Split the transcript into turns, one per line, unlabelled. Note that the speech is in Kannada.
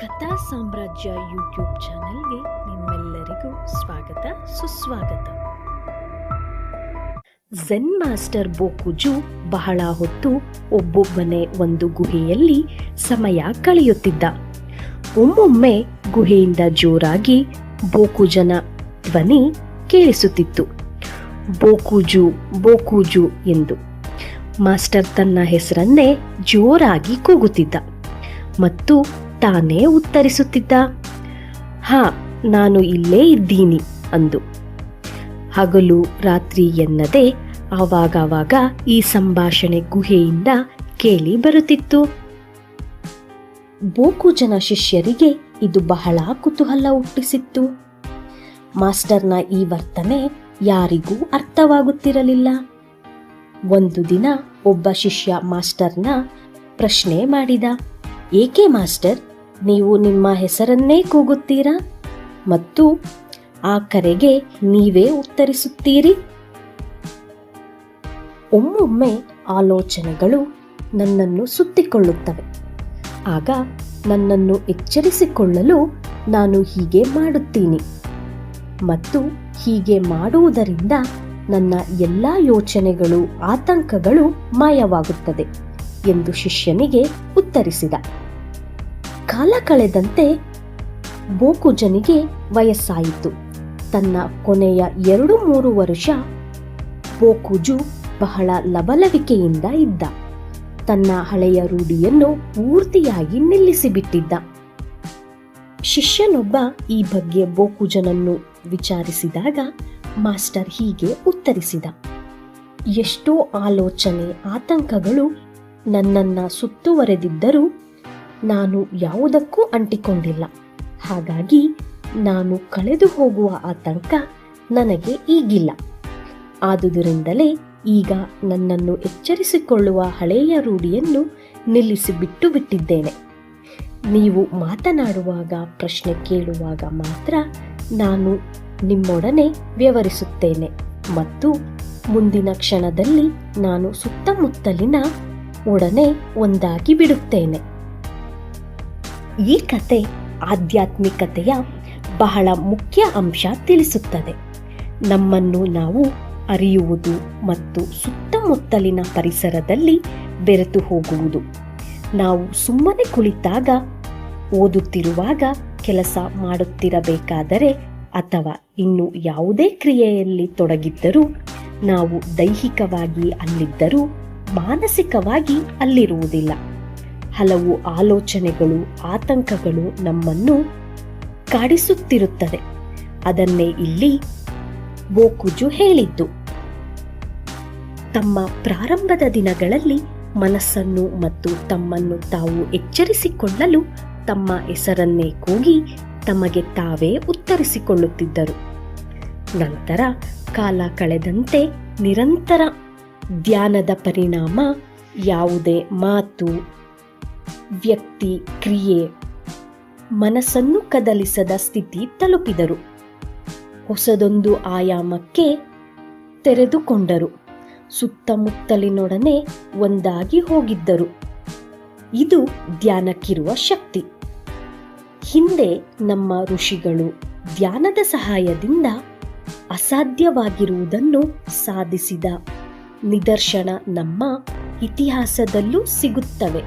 ಕಥಾ ಸಾಮ್ರಾಜ್ಯ ಯೂಟ್ಯೂಬ್ ಚಾನೆಲ್ಗೆ ನಿಮ್ಮೆಲ್ಲರಿಗೂ ಸ್ವಾಗತ ಸುಸ್ವಾಗತ. ಝೆನ್ ಮಾಸ್ಟರ್ ಬೋಕುಜು ಬಹಳ ಹೊತ್ತು ಒಬ್ಬೊಬ್ಬನೇ ಒಂದು ಗುಹೆಯಲ್ಲಿ ಸಮಯ ಕಳೆಯುತ್ತಿದ್ದ. ಒಮ್ಮೊಮ್ಮೆ ಗುಹೆಯಿಂದ ಜೋರಾಗಿ ಬೋಕುಜನ ಧ್ವನಿ ಕೇಳಿಸುತ್ತಿತ್ತು, ಬೋಕುಜು ಬೋಕುಜು ಎಂದು. ಮಾಸ್ಟರ್ ತನ್ನ ಹೆಸರನ್ನೇ ಜೋರಾಗಿ ಕೂಗುತ್ತಿದ್ದ ಮತ್ತು ತಾನೇ ಉತ್ತರಿಸುತ್ತಿದ್ದ, ಹಾ, ನಾನು ಇಲ್ಲೇ ಇದ್ದೀನಿ ಅಂದು. ಹಗಲು ರಾತ್ರಿ ಎನ್ನದೆ ಆವಾಗವಾಗ ಈ ಸಂಭಾಷಣೆ ಗುಹೆಯಿಂದ ಕೇಳಿ ಬರುತ್ತಿತ್ತು. ಬೋಕುಜನ ಶಿಷ್ಯರಿಗೆ ಇದು ಬಹಳ ಕುತೂಹಲ ಹುಟ್ಟಿಸಿತ್ತು. ಮಾಸ್ಟರ್ನ ಈ ವರ್ತನೆ ಯಾರಿಗೂ ಅರ್ಥವಾಗುತ್ತಿರಲಿಲ್ಲ. ಒಂದು ದಿನ ಒಬ್ಬ ಶಿಷ್ಯ ಮಾಸ್ಟರ್ನ ಪ್ರಶ್ನೆ ಮಾಡಿದ, ಏಕೆ ಮಾಸ್ಟರ್, ನೀವು ನಿಮ್ಮ ಹೆಸರನ್ನೇ ಕೂಗುತ್ತೀರಾ ಮತ್ತು ಆ ಕರೆಗೆ ನೀವೇ ಉತ್ತರಿಸುತ್ತೀರಿ? ಒಮ್ಮೊಮ್ಮೆ ಆಲೋಚನೆಗಳು ನನ್ನನ್ನು ಸುತ್ತಿಕೊಳ್ಳುತ್ತವೆ. ಆಗ ನನ್ನನ್ನು ಎಚ್ಚರಿಸಿಕೊಳ್ಳಲು ನಾನು ಹೀಗೆ ಮಾಡುತ್ತೀನಿ ಮತ್ತು ಹೀಗೆ ಮಾಡುವುದರಿಂದ ನನ್ನ ಎಲ್ಲ ಯೋಚನೆಗಳು, ಆತಂಕಗಳು ಮಾಯವಾಗುತ್ತದೆ ಎಂದು ಶಿಷ್ಯನಿಗೆ ಉತ್ತರಿಸಿದ. ಕಾಲ ಕಳೆದಂತೆ ಬೋಕುಜನಿಗೆ ವಯಸ್ಸಾಯಿತು. ತನ್ನ ಕೊನೆಯ 2-3 ವರ್ಷ ಬೋಕುಜು ಬಹಳ ಲವಲವಿಕೆಯಿಂದ ಇದ್ದ. ತನ್ನ ಹಳೆಯ ರೂಢಿಯನ್ನು ಪೂರ್ತಿಯಾಗಿ ನಿಲ್ಲಿಸಿಬಿಟ್ಟಿದ್ದ. ಶಿಷ್ಯನೊಬ್ಬ ಈ ಬಗ್ಗೆ ಬೋಕುಜನನ್ನು ವಿಚಾರಿಸಿದಾಗ ಮಾಸ್ಟರ್ ಹೀಗೆ ಉತ್ತರಿಸಿದ, ಎಷ್ಟೋ ಆಲೋಚನೆ, ಆತಂಕಗಳು ನನ್ನನ್ನ ಸುತ್ತುವರೆದಿದ್ದರೂ ನಾನು ಯಾವುದಕ್ಕೂ ಅಂಟಿಕೊಂಡಿಲ್ಲ. ಹಾಗಾಗಿ ನಾನು ಕಳೆದು ಹೋಗುವ ಆತಂಕ ನನಗೆ ಈಗಿಲ್ಲ. ಆದುದರಿಂದಲೇ ಈಗ ನನ್ನನ್ನು ಎಚ್ಚರಿಸಿಕೊಳ್ಳುವ ಹಳೆಯ ರೂಢಿಯನ್ನು ನಿಲ್ಲಿಸಿಬಿಟ್ಟು ಬಿಟ್ಟಿದ್ದೇನೆ. ನೀವು ಮಾತನಾಡುವಾಗ, ಪ್ರಶ್ನೆ ಕೇಳುವಾಗ ಮಾತ್ರ ನಾನು ನಿಮ್ಮೊಡನೆ ವ್ಯವಹರಿಸುತ್ತೇನೆ ಮತ್ತು ಮುಂದಿನ ಕ್ಷಣದಲ್ಲಿ ನಾನು ಸುತ್ತಮುತ್ತಲಿನ ಒಡನೆ ಒಂದಾಗಿ ಬಿಡುತ್ತೇನೆ. ಈ ಕತೆ ಆಧ್ಯಾತ್ಮಿಕತೆಯ ಬಹಳ ಮುಖ್ಯ ಅಂಶ ತಿಳಿಸುತ್ತದೆ. ನಮ್ಮನ್ನು ನಾವು ಅರಿಯುವುದು ಮತ್ತು ಸುತ್ತಮುತ್ತಲಿನ ಪರಿಸರದಲ್ಲಿ ಬೆರೆತು ಹೋಗುವುದು. ನಾವು ಸುಮ್ಮನೆ ಕುಳಿತಾಗ, ಓದುತ್ತಿರುವಾಗ, ಕೆಲಸ ಮಾಡುತ್ತಿರಬೇಕಾದರೆ ಅಥವಾ ಇನ್ನು ಯಾವುದೇ ಕ್ರಿಯೆಯಲ್ಲಿ ತೊಡಗಿದ್ದರೂ, ನಾವು ದೈಹಿಕವಾಗಿ ಅಲ್ಲಿದ್ದರೂ ಮಾನಸಿಕವಾಗಿ ಅಲ್ಲಿರುವುದಿಲ್ಲ. ಹಲವು ಆಲೋಚನೆಗಳು, ಆತಂಕಗಳು ನಮ್ಮನ್ನು ಕಾಡಿಸುತ್ತಿರುತ್ತದೆ. ಅದನ್ನೇ ಇಲ್ಲಿ ಬೋಕುಜು ಹೇಳಿದ್ದು. ತಮ್ಮ ಪ್ರಾರಂಭದ ದಿನಗಳಲ್ಲಿ ಮನಸ್ಸನ್ನು ಮತ್ತು ತಮ್ಮನ್ನು ತಾವು ಎಚ್ಚರಿಸಿಕೊಳ್ಳಲು ತಮ್ಮ ಹೆಸರನ್ನೇ ಕೂಗಿ ತಮಗೆ ತಾವೇ ಉತ್ತರಿಸಿಕೊಳ್ಳುತ್ತಿದ್ದರು. ನಂತರ ಕಾಲ ಕಳೆದಂತೆ ನಿರಂತರ ಧ್ಯಾನದ ಪರಿಣಾಮ ಯಾವುದೇ ಮಾತು, ವ್ಯಕ್ತಿ, ಕ್ರಿಯೆ, ಮನಸ್ಸನ್ನು ಕದಲಿಸದ ಸ್ಥಿತಿ ತಲುಪಿದರು. ಹೊಸದೊಂದು ಆಯಾಮಕ್ಕೆ ತೆರೆದುಕೊಂಡರು. ಸುತ್ತಮುತ್ತಲಿನೊಡನೆ ಒಂದಾಗಿ ಹೋಗಿದ್ದರು. ಇದು ಧ್ಯಾನಕ್ಕಿರುವ ಶಕ್ತಿ. ಹಿಂದೆ ನಮ್ಮ ಋಷಿಗಳು ಧ್ಯಾನದ ಸಹಾಯದಿಂದ ಅಸಾಧ್ಯವಾಗಿರುವುದನ್ನು ಸಾಧಿಸಿದ ನಿದರ್ಶನ ನಮ್ಮ ಇತಿಹಾಸದಲ್ಲೂ ಸಿಗುತ್ತವೆ.